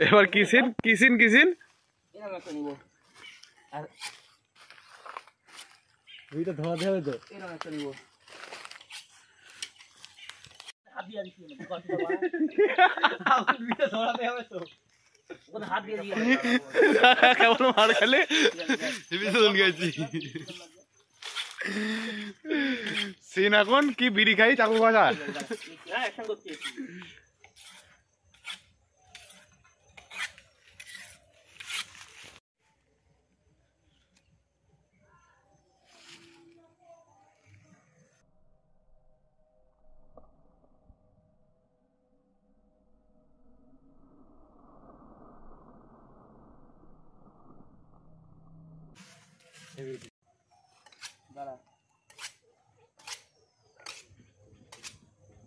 এবার কিসিন কিসিন কিসিন এরকম একটা নিব আর দুইটা ধোয়া দেওয়া হবে তো এরকম একটা নিব হাত দিয়ে দিছি না দোকান থেকে আমার দুইটা ধরা দেওয়া হবে তো ওখানে হাত দিয়ে দিয়ে কেমন মার খেলে বিশন গেছি সিন এখন কি বিড়ি খাই চাকু ভাষা হ্যাঁ একসাথে করছি দাঁড়া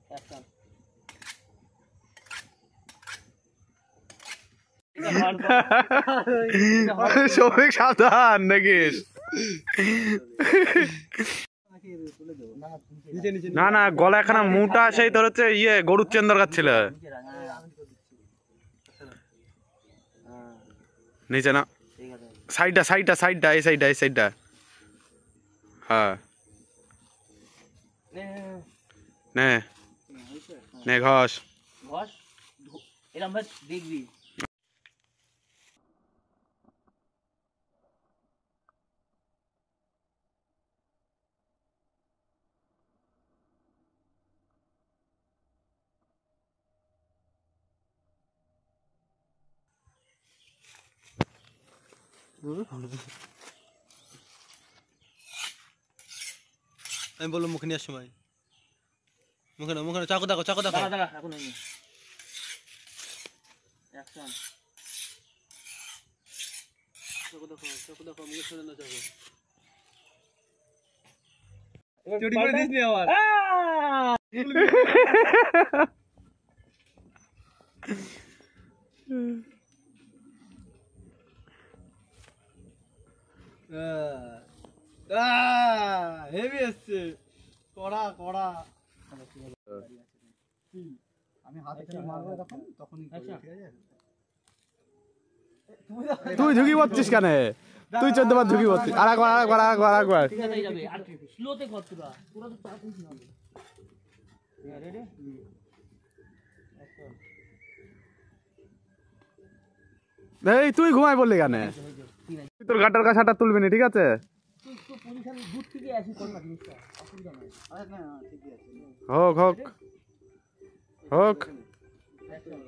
অ্যাকশন সৌভিক সাবধান নাকিস না না গলা একখানা মোটা সেই তোর হচ্ছে ইয়ে গরুর চেন দরকার ছিল নিচে না সাইডটা সাইডটা সাইডটা এই সাইডটা এই সাইডটা হ্যাঁ নে নে ঘষ ঘষ এরকম ভাবে দেখবি আমি বললাম মুখে নেওয়ার সময় মুখে না মুখে না চাকু দেখো দাঁড়া দাঁড়া এখন হয়নি অ্যাকশন চাকু দেখো মুখে শুনে না চাকু চুরি করে দিস নি আবার হেভি আসছে কড়া কড়া আমি হাতে মারবো তখনই তুই ঝুঁকি পড়ছিস কেন তুই 14 বার ঝুঁকি পড়ছিস আরেকবার ঠিক আছে যাবে আর স্লোতে কর পুরো পুরো তো চাপ দিস না রেডি এই তুই ঘুমাই বললি কেন তোর গাটার কাছে হাঁটা তুলবি না ঠিক আছে তুই তো পজিশন দূর থেকে আসি কর না জিনিসটা অসুবিধা নাই আরে না ঠিকই আছে হোক হোক হোক অ্যাকশন